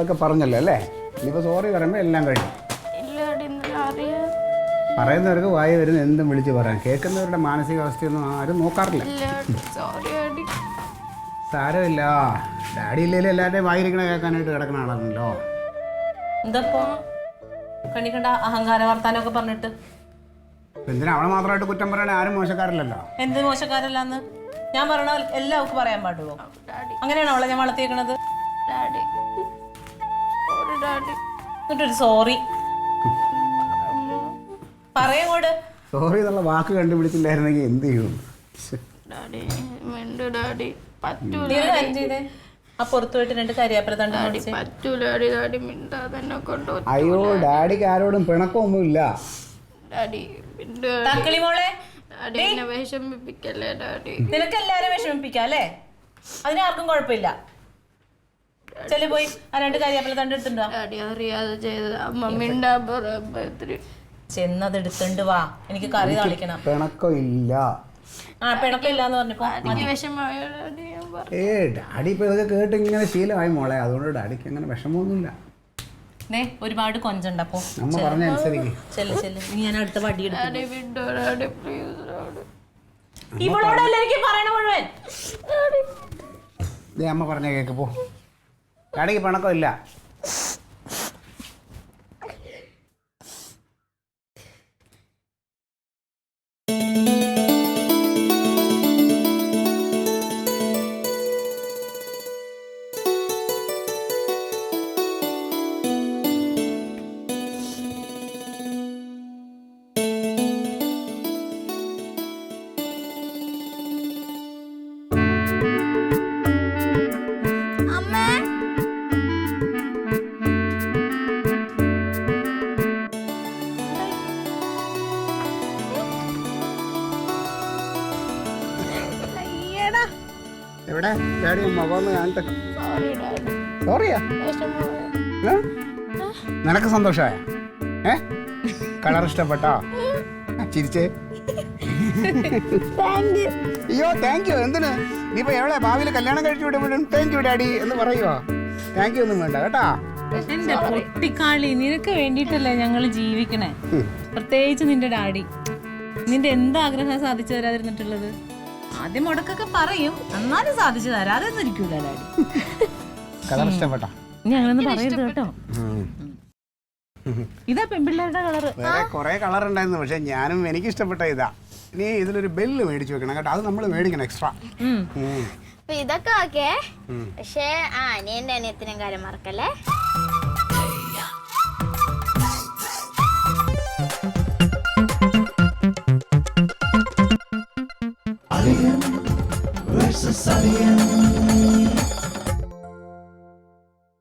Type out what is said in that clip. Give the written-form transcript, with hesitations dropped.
കാര്യങ്ങളൊക്കെ പറഞ്ഞല്ലോ അല്ലേ? ഇനിയിപ്പോൾ സോറി പറയുമ്പോൾ എല്ലാം കഴിഞ്ഞു. പറയുന്നവർക്ക് വായി വരുന്ന എന്തും വിളിച്ച് പറയാം. കേൾക്കുന്നവരുടെ മാനസികാവസ്ഥയൊന്നും ആരും നോക്കാറില്ല. സാരമില്ല, ഡാഡി ഇല്ലെങ്കിലും എല്ലാവരുടെയും വായിരിക്കണ കേൾക്കാനായിട്ട് കിടക്കുന്ന ആളാണല്ലോ. എന്തപ്പോ കണിക്കണ്ട അഹങ്കാര വർത്താനൊക്കെ പറഞ്ഞിട്ട് എന്തിനാ അവളെ മാത്രമായിട്ട് കുറ്റം പറയണേ? ആരും മോശക്കാരല്ലല്ലോ. എന്ത് മോശക്കാരല്ലാന്ന് ഞാൻ പറയണ എല്ലാവർക്കും പറയാൻ പാടുവോ? അങ്ങനെയാണോ അവളെ ഞാൻ വളർത്തിയേക്കണത്? എന്നിട്ടൊരു സോറി പറയങ്ങോട്. സോറി എന്നുള്ള വാക്ക് കണ്ടുപിടിച്ചില്ലായിരുന്നെങ്കിൽ എന്ത് ചെയ്യും? ആ പുറത്തു പോയിട്ട് 2 കരിയാപ്പല തണ്ട്. അയ്യോ, ഡാഡിക്ക് ആരോടും പിണക്കമൊന്നുമില്ല. തക്കിളി മോളെ, വിഷമിപ്പിക്കല്ലേ ഡാഡി. നിനക്ക് എല്ലാരും വിഷമിപ്പിക്കാം അല്ലേ? അതിനാർക്കും കുഴപ്പമില്ല. ചെല്ലു പോയി ആ 2 കരിയാപ്പല തണ്ട് എടുത്തിട്ടുണ്ടോ? ഡാഡി അറിയാതെ ചെയ്തത്. അമ്മ മിണ്ടാ ചെന്നത് എടുത്തിണ്ട് വാ, എനിക്ക് കറി താളിക്കണം. പിണക്കമില്ല. ആ പിണക്കമില്ലാന്ന് പറഞ്ഞപ്പോ ഡാഡി ഇപ്പൊ ഇതൊക്കെ കേട്ട് ഇങ്ങനെ ശീലമായി മോളെ. അതുകൊണ്ട് ഡാഡിക്ക് അങ്ങനെ വിഷമമൊന്നുമില്ല. ഒരുപാട് കൊഞ്ചുണ്ടപ്പോ അമ്മ പറഞ്ഞ അനുസരിക്ക്. ചെല്ല് ചെല്ല്. ഇനി ഞാൻ അടുത്ത വടി ഇവളോടല്ല എനിക്ക് പറയണ മുഴുവൻ. അമ്മ പറഞ്ഞ കേക്ക് പോ. ഡാഡിക്ക് പിണക്കമില്ല. എവിടെ ഡാഡി? മകന്ന് കാണട്ടെ. സോറിയാ? നിനക്ക് സന്തോഷമായ? കളർ ഇഷ്ടപ്പെട്ടോ? ചിരിച്ചേ. അയ്യോ താങ്ക് യു. എന്തിന്? നീയിപ്പോ എവിടെ ഭാവിയിൽ കല്യാണം കഴിച്ചു വിടുമ്പോഴും താങ്ക് യു ഡാഡി എന്ന് പറയുവോ? താങ്ക് യു ഒന്നും വേണ്ട കേട്ടാ. എന്റെ പൊട്ടിക്കാളി, നിനക്ക് വേണ്ടിട്ടല്ലേ ഞങ്ങള് ജീവിക്കണേ. പ്രത്യേകിച്ച് നിന്റെ ഡാഡി. നിന്റെ എന്താഗ്രഹം സാധിച്ചു തരാതിരുന്നിട്ടുള്ളത്? ആദ്യം മുടക്കൊക്കെ പറയും, എന്നാലും സാധിച്ചു തരാതെയൊന്നും ഇരിക്കൂല ഡാഡി. കളർ ഇഷ്ടപ്പെട്ടോ? ഞങ്ങളൊന്നും പറയരുത് കേട്ടോ. ഇതാ പെൺപിള്ളേരുടെ കളറ്. വേറെ കുറെ കളർ ഉണ്ടായിരുന്നു, പക്ഷെ ഞാനും എനിക്ക് ഇഷ്ടപ്പെട്ട ഇതാ. ഇനി ഇതിലൊരു ബെല്ല് മേടിച്ചു വെക്കണം കേട്ടോ. അത് നമ്മൾ മേടിക്കണം എക്സ്ട്രാ. ഇതൊക്കെ ഓക്കെ, പക്ഷേ അനിയന്റെ അനിയത്തിനും കാര്യം മറക്കല്ലേ. Alien versus Alien.